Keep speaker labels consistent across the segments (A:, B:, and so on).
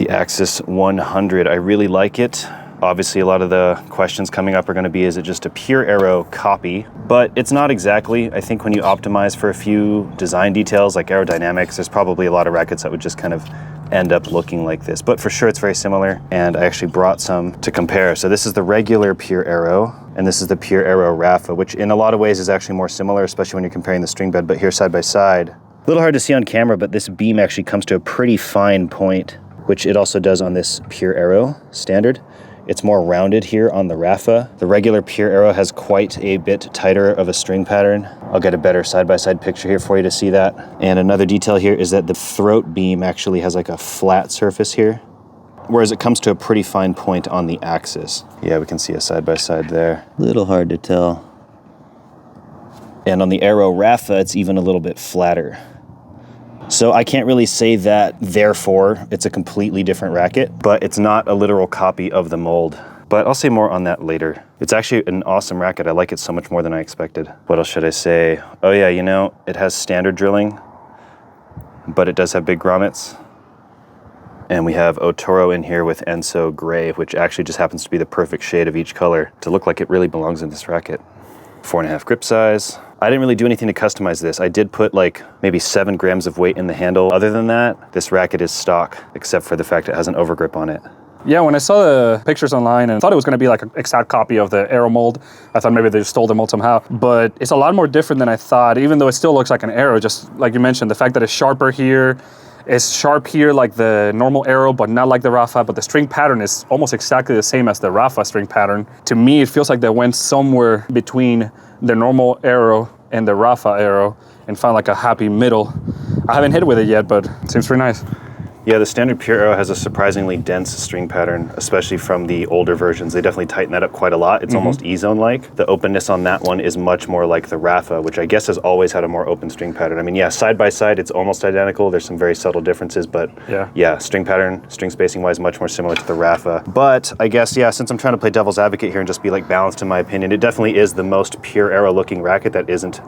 A: The Axis 100, I really like it. Obviously, a lot of the questions coming up are going to be, is it just a Pure Aero copy? But it's not exactly. I think when you optimize for a few design details like aerodynamics, there's probably a lot of rackets that would just kind of end up looking like this. But for sure, it's very similar. And I actually brought some to compare. So this is the regular Pure Aero, and this is the Pure Aero Rafa, which in a lot of ways is actually more similar, especially when you're comparing the string bed. But here, side by side, a little hard to see on camera, but this beam actually comes to a pretty fine point, which it also does on this Pure Aero standard. It's more rounded here on the Rafa. The regular Pure Aero has quite a bit tighter of a string pattern. I'll get a better side-by-side picture here for you to see that. And another detail here is that the throat beam actually has like a flat surface here, whereas it comes to a pretty fine point on the Axis. Yeah, we can see a side-by-side there. Little hard to tell. And on the Aero Rafa, it's even a little bit flatter. So I can't really say that, therefore, it's a completely different racket, but it's not a literal copy of the mold. But I'll say more on that later. It's actually an awesome racket. I like it so much more than I expected. What else should I say? Oh yeah, you know, it has standard drilling, but it does have big grommets. And we have Otoro in here with Enso Gray, which actually just happens to be the perfect shade of each color to look like it really belongs in this racket. 4.5 grip size. I didn't really do anything to customize this. I did put like maybe 7 grams of weight in the handle. Other than that, this racket is stock, except for the fact it has an overgrip on it.
B: Yeah, when I saw the pictures online and I thought it was going to be like an exact copy of the Aero mold, I thought maybe they just stole the mold somehow. But it's a lot more different than I thought, even though it still looks like an Aero, just like you mentioned, the fact that it's sharper here, it's sharp here like the normal Aero, but not like the Rafa, but the string pattern is almost exactly the same as the Rafa string pattern. To me, it feels like they went somewhere between the normal Aero and the Rafa Aero and found like a happy middle. I haven't hit with it yet, but it seems pretty nice.
A: Yeah, the standard Pure Aero has a surprisingly dense string pattern, especially from the older versions. They definitely tighten that up quite a lot. It's almost E-zone-like. The openness on that one is much more like the Rafa, which I guess has always had a more open string pattern. I mean, yeah, side by side, it's almost identical. There's some very subtle differences, but yeah, string pattern, string spacing-wise, much more similar to the Rafa. But I guess, yeah, since I'm trying to play devil's advocate here and just be like balanced in my opinion, it definitely is the most Pure Aero-looking racket that isn't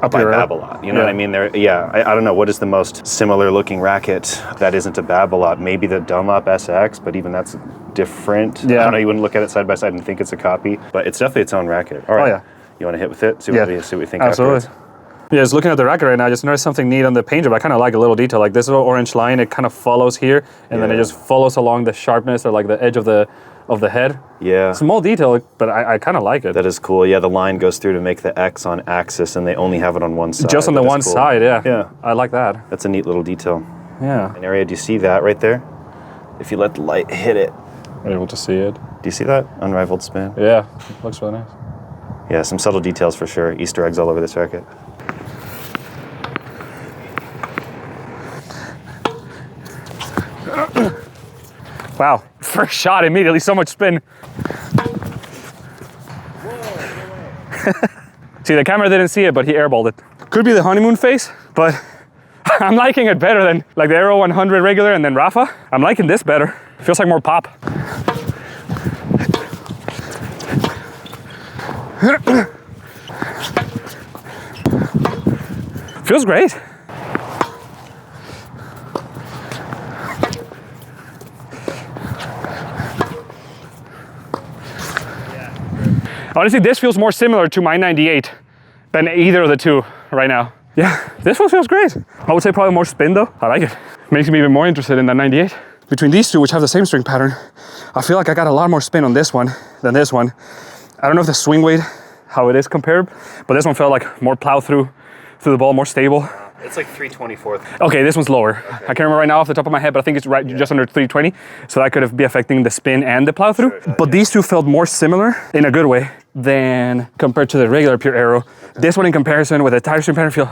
A: by Babolat, you know what I mean? I don't know, what is the most similar looking racket that isn't a Babolat? Maybe the Dunlop SX, but even that's different. Yeah. I don't know, you wouldn't look at it side by side and think it's a copy, but it's definitely its own racket. All right, you want to hit with it? See what we think afterwards?
B: Yeah, just looking at the racket right now, I just noticed something neat on the paint job. I kind of like a little detail, like this little orange line, it kind of follows here, and then it just follows along the sharpness or like the edge of the head. Yeah. Small detail, but I kind of like it.
A: That is cool. Yeah, the line goes through to make the X on Axis, and they only have it on one side.
B: Just on the one side, yeah. I like that.
A: That's a neat little detail.
B: Yeah.
A: An area, do you see that right there? If you let the light hit it.
B: I'm able to see it.
A: Do you see that? Unrivaled spin.
B: Yeah, it looks really nice.
A: Yeah, some subtle details for sure. Easter eggs all over this racket.
B: Wow, first shot immediately, so much spin. See, the camera didn't see it, but he airballed it. Could be the honeymoon phase, but I'm liking it better than like the Aero 100 regular and then Rafa. I'm liking this better. Feels like more pop. Feels great. Honestly, this feels more similar to my 98 than either of the two right now. Yeah, this one feels great. I would say probably more spin though. I like it. Makes me even more interested in that 98. Between these two, which have the same string pattern, I feel like I got a lot more spin on this one than this one. I don't know if the swing weight, how it is compared, but this one felt like more plow through the ball, more stable.
A: It's like 3/24.
B: Okay, this one's lower. Okay. I can't remember right now off the top of my head, but I think it's right just under 320. So that could be affecting the spin and the plow through. Sure, but these two felt more similar in a good way than compared to the regular Pure Aero. This one in comparison with a tighter string pattern feel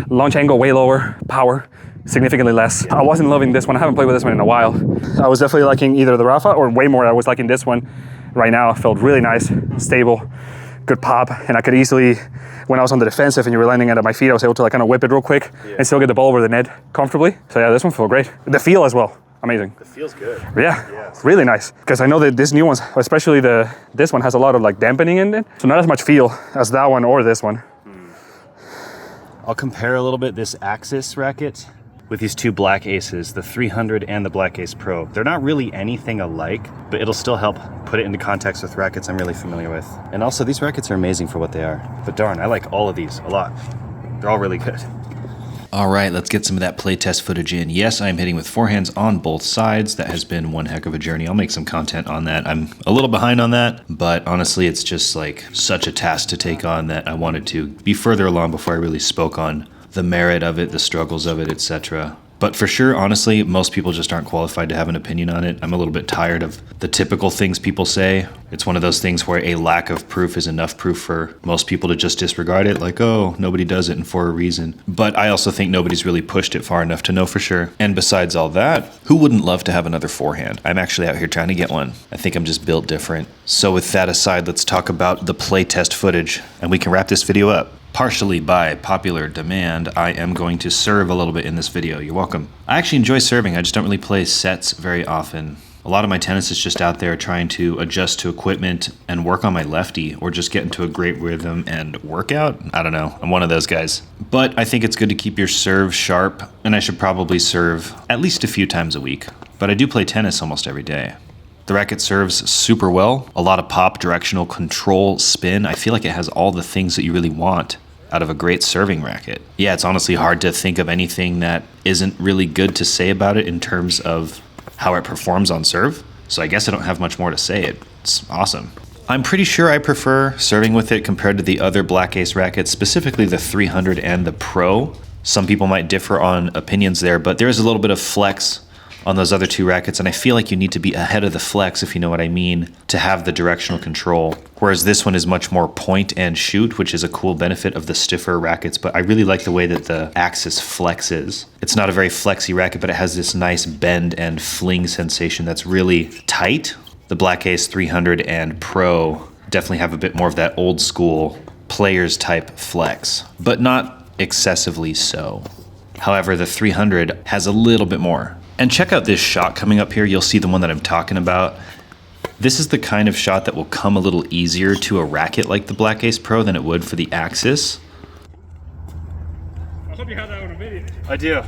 B: launch angle way lower, power significantly less. I wasn't loving this one. I haven't played with this one in a while. I was definitely liking either the Rafa or way more I was liking this one. Right now it felt really nice, stable, good pop, and I could easily, when I was on the defensive and you were landing it at my feet, I was able to like kind of whip it real quick and still get the ball over the net comfortably. So yeah, this one felt great. The feel as well, amazing.
A: It feels good.
B: Yeah, really nice. Because I know that this new one, especially this one has a lot of like dampening in it. So not as much feel as that one or this one.
A: I'll compare a little bit this Axis racket with these two Black Aces, the 300 and the Black Ace Pro. They're not really anything alike, but it'll still help put it into context with rackets I'm really familiar with. And also, these rackets are amazing for what they are. But darn, I like all of these a lot. They're all really good.
C: All right, let's get some of that playtest footage in. Yes, I'm hitting with forehands on both sides. That has been one heck of a journey. I'll make some content on that. I'm a little behind on that, but honestly, it's just like such a task to take on that I wanted to be further along before I really spoke on the merit of it, the struggles of it, etc. But for sure, honestly, most people just aren't qualified to have an opinion on it. I'm a little bit tired of the typical things people say. It's one of those things where a lack of proof is enough proof for most people to just disregard it, like, oh, nobody does it and for a reason. But I also think nobody's really pushed it far enough to know for sure. And besides all that, who wouldn't love to have another forehand? I'm actually out here trying to get one. I think I'm just built different. So with that aside, let's talk about the playtest footage, and we can wrap this video up. Partially by popular demand, I am going to serve a little bit in this video. You're welcome. I actually enjoy serving. I just don't really play sets very often. A lot of my tennis is just out there trying to adjust to equipment and work on my lefty, or just get into a great rhythm and workout. I don't know. I'm one of those guys. But I think it's good to keep your serve sharp, and I should probably serve at least a few times a week. But I do play tennis almost every day. The racket serves super well. A lot of pop, directional control, spin. I feel like it has all the things that you really want out of a great serving racket. Yeah, it's honestly hard to think of anything that isn't really good to say about it in terms of how it performs on serve. So I guess I don't have much more to say. It's awesome. I'm pretty sure I prefer serving with it compared to the other Black Ace rackets, specifically the 300 and the Pro. Some people might differ on opinions there, but there is a little bit of flex on those other two rackets, and I feel like you need to be ahead of the flex, if you know what I mean, to have the directional control. Whereas this one is much more point and shoot, which is a cool benefit of the stiffer rackets, but I really like the way that the axis flexes. It's not a very flexy racket, but it has this nice bend and fling sensation that's really tight. The Black Ace 300 and Pro definitely have a bit more of that old school players type flex, but not excessively so. However, the 300 has a little bit more. And check out this shot coming up here. You'll see the one that I'm talking about. This is the kind of shot that will come a little easier to a racket like the Black Ace Pro than it would for the Axis.
B: I hope you have that on a video.
A: I do.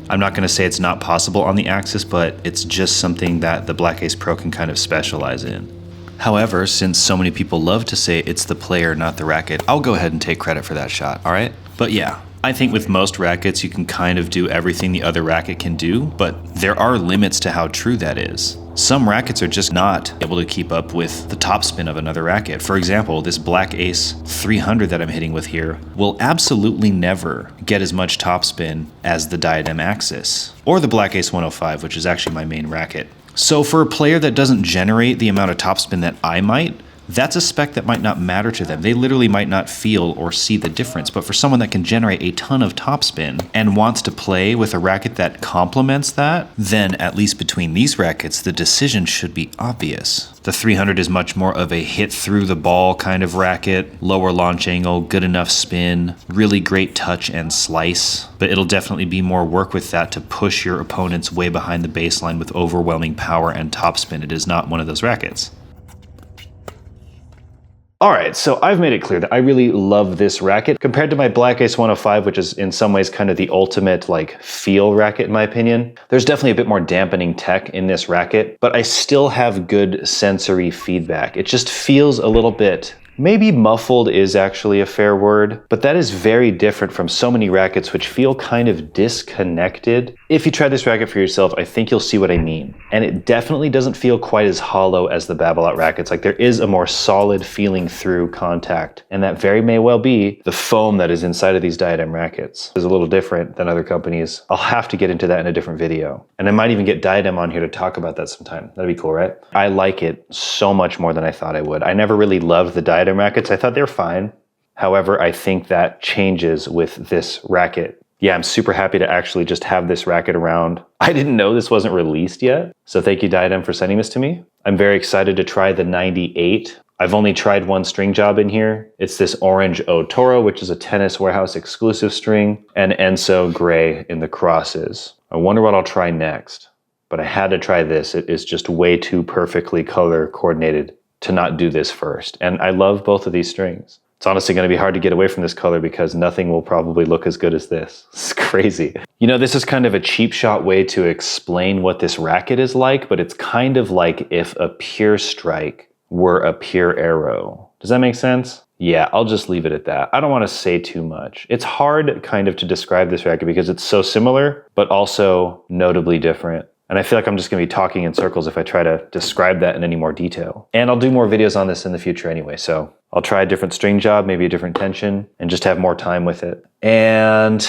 C: I'm not going to say it's not possible on the Axis, but it's just something that the Black Ace Pro can kind of specialize in. However, since so many people love to say it's the player, not the racket, I'll go ahead and take credit for that shot, all right? But yeah, I think with most rackets, you can kind of do everything the other racket can do, but there are limits to how true that is. Some rackets are just not able to keep up with the topspin of another racket. For example, this Black Ace 300 that I'm hitting with here will absolutely never get as much topspin as the Diadem Axis, or the Black Ace 105, which is actually my main racket. So for a player that doesn't generate the amount of topspin that I might, that's a spec that might not matter to them. They literally might not feel or see the difference. But for someone that can generate a ton of topspin and wants to play with a racket that complements that, then at least between these rackets, the decision should be obvious. The 300 is much more of a hit through the ball kind of racket, lower launch angle, good enough spin, really great touch and slice, but it'll definitely be more work with that to push your opponents way behind the baseline with overwhelming power and topspin. It is not one of those rackets.
A: All right, so I've made it clear that I really love this racket compared to my Black Ace 105, which is in some ways kind of the ultimate like feel racket in my opinion. There's definitely a bit more dampening tech in this racket, but I still have good sensory feedback. It just feels a little bit, maybe muffled is actually a fair word, but that is very different from so many rackets which feel kind of disconnected. If you try this racket for yourself, I think you'll see what I mean. And it definitely doesn't feel quite as hollow as the Babolat rackets. Like there is a more solid feeling through contact. And that very may well be the foam that is inside of these Diadem rackets. It's a little different than other companies. I'll have to get into that in a different video. And I might even get Diadem on here to talk about that sometime. That'd be cool, right? I like it so much more than I thought I would. I never really loved the Diadem rackets. I thought they were fine. However, I think that changes with this racket. Yeah, I'm super happy to actually just have this racket around. I didn't know this wasn't released yet. So thank you, Diadem, for sending this to me. I'm very excited to try the 98. I've only tried one string job in here. It's this orange O Toro, which is a Tennis Warehouse exclusive string, and Enso gray in the crosses. I wonder what I'll try next, but I had to try this. It is just way too perfectly color coordinated to not do this first. And I love both of these strings. It's honestly going to be hard to get away from this color because nothing will probably look as good as this. It's crazy. You know, this is kind of a cheap shot way to explain what this racket is like, but it's kind of like if a Pure Strike were a Pure Aero. Does that make sense? Yeah, I'll just leave it at that. I don't want to say too much. It's hard kind of to describe this racket because it's so similar, but also notably different. And I feel like I'm just gonna be talking in circles if I try to describe that in any more detail. And I'll do more videos on this in the future anyway, so I'll try a different string job, maybe a different tension, and just have more time with it. And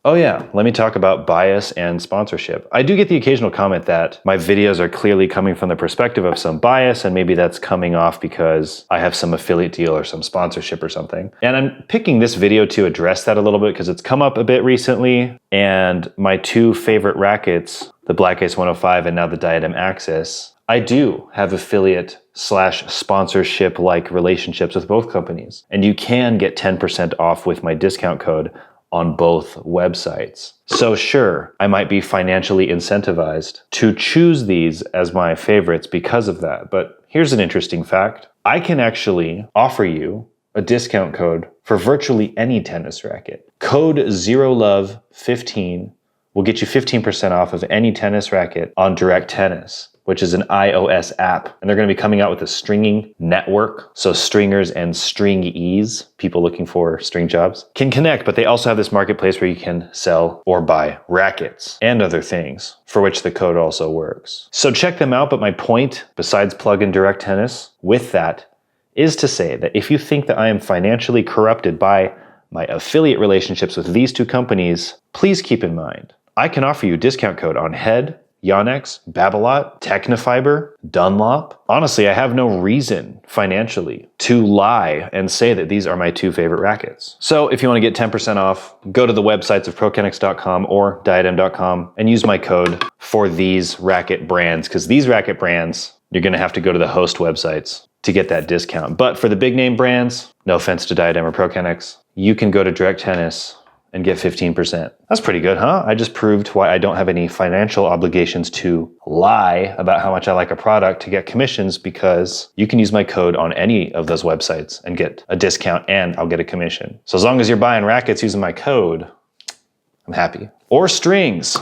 A: oh yeah, let me talk about bias and sponsorship. I do get the occasional comment that my videos are clearly coming from the perspective of some bias, and maybe that's coming off because I have some affiliate deal or some sponsorship or something. And I'm picking this video to address that a little bit because it's come up a bit recently, and my two favorite rackets, the Black Ace 105 and now the Diadem Axis, I do have affiliate / sponsorship like relationships with both companies. And you can get 10% off with my discount code on both websites. So sure, I might be financially incentivized to choose these as my favorites because of that. But here's an interesting fact. I can actually offer you a discount code for virtually any tennis racket. Code ZeroLove15 will get you 15% off of any tennis racket on Direct Tennis, which is an iOS app. And they're gonna be coming out with a stringing network. So stringers and stringees, people looking for string jobs, can connect, but they also have this marketplace where you can sell or buy rackets and other things for which the code also works. So check them out, but my point, besides plug in Direct Tennis with that, is to say that if you think that I am financially corrupted by my affiliate relationships with these two companies, please keep in mind, I can offer you a discount code on Head, Yonex, Babolat, Technofiber, Dunlop. Honestly, I have no reason financially to lie and say that these are my two favorite rackets. So if you want to get 10% off, go to the websites of ProKennex.com or Diadem.com and use my code for these racket brands, because these racket brands, you're going to have to go to the host websites to get that discount. But for the big name brands, no offense to Diadem or ProKennex, you can go to Direct Tennis and get 15%. That's pretty good, huh? I just proved why I don't have any financial obligations to lie about how much I like a product to get commissions, because you can use my code on any of those websites and get a discount and I'll get a commission. So as long as you're buying rackets using my code, I'm happy. Or strings,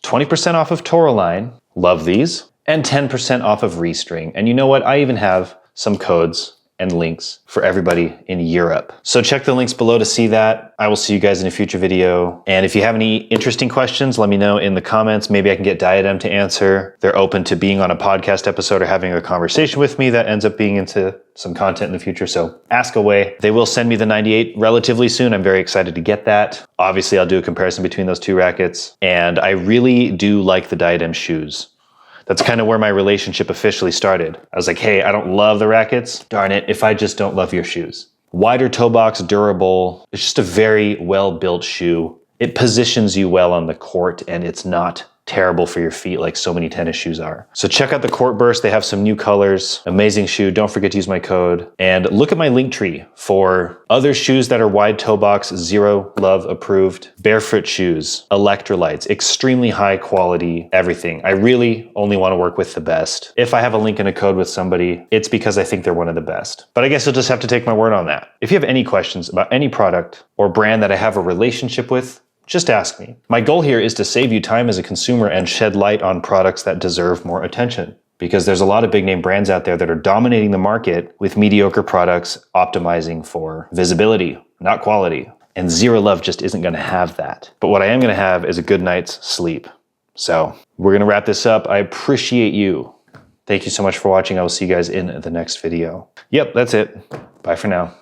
A: 20% off of Toraline, love these, and 10% off of Restring. And you know what? I even have some codes and links for everybody in Europe. So check the links below to see that. I will see you guys in a future video. And if you have any interesting questions, let me know in the comments. Maybe I can get Diadem to answer. They're open to being on a podcast episode or having a conversation with me that ends up being into some content in the future. So ask away. They will send me the 98 relatively soon. I'm very excited to get that. Obviously, I'll do a comparison between those two rackets. And I really do like the Diadem shoes. That's kind of where my relationship officially started. I was like, hey, I don't love the rackets. Darn it, if I just don't love your shoes. Wider toe box, durable. It's just a very well-built shoe. It positions you well on the court, and it's not terrible for your feet like so many tennis shoes are. So check out the Court Burst. They have some new colors. Amazing shoe. Don't forget to use my code. And look at my link tree for other shoes that are wide toe box, Zero Love approved, barefoot shoes, electrolytes, extremely high quality, everything. I really only want to work with the best. If I have a link and a code with somebody, it's because I think they're one of the best. But I guess you'll just have to take my word on that. If you have any questions about any product or brand that I have a relationship with, just ask me. My goal here is to save you time as a consumer and shed light on products that deserve more attention. Because there's a lot of big name brands out there that are dominating the market with mediocre products optimizing for visibility, not quality. And Zero Love just isn't gonna have that. But what I am gonna have is a good night's sleep. So we're gonna wrap this up. I appreciate you. Thank you so much for watching. I will see you guys in the next video. Yep, that's it. Bye for now.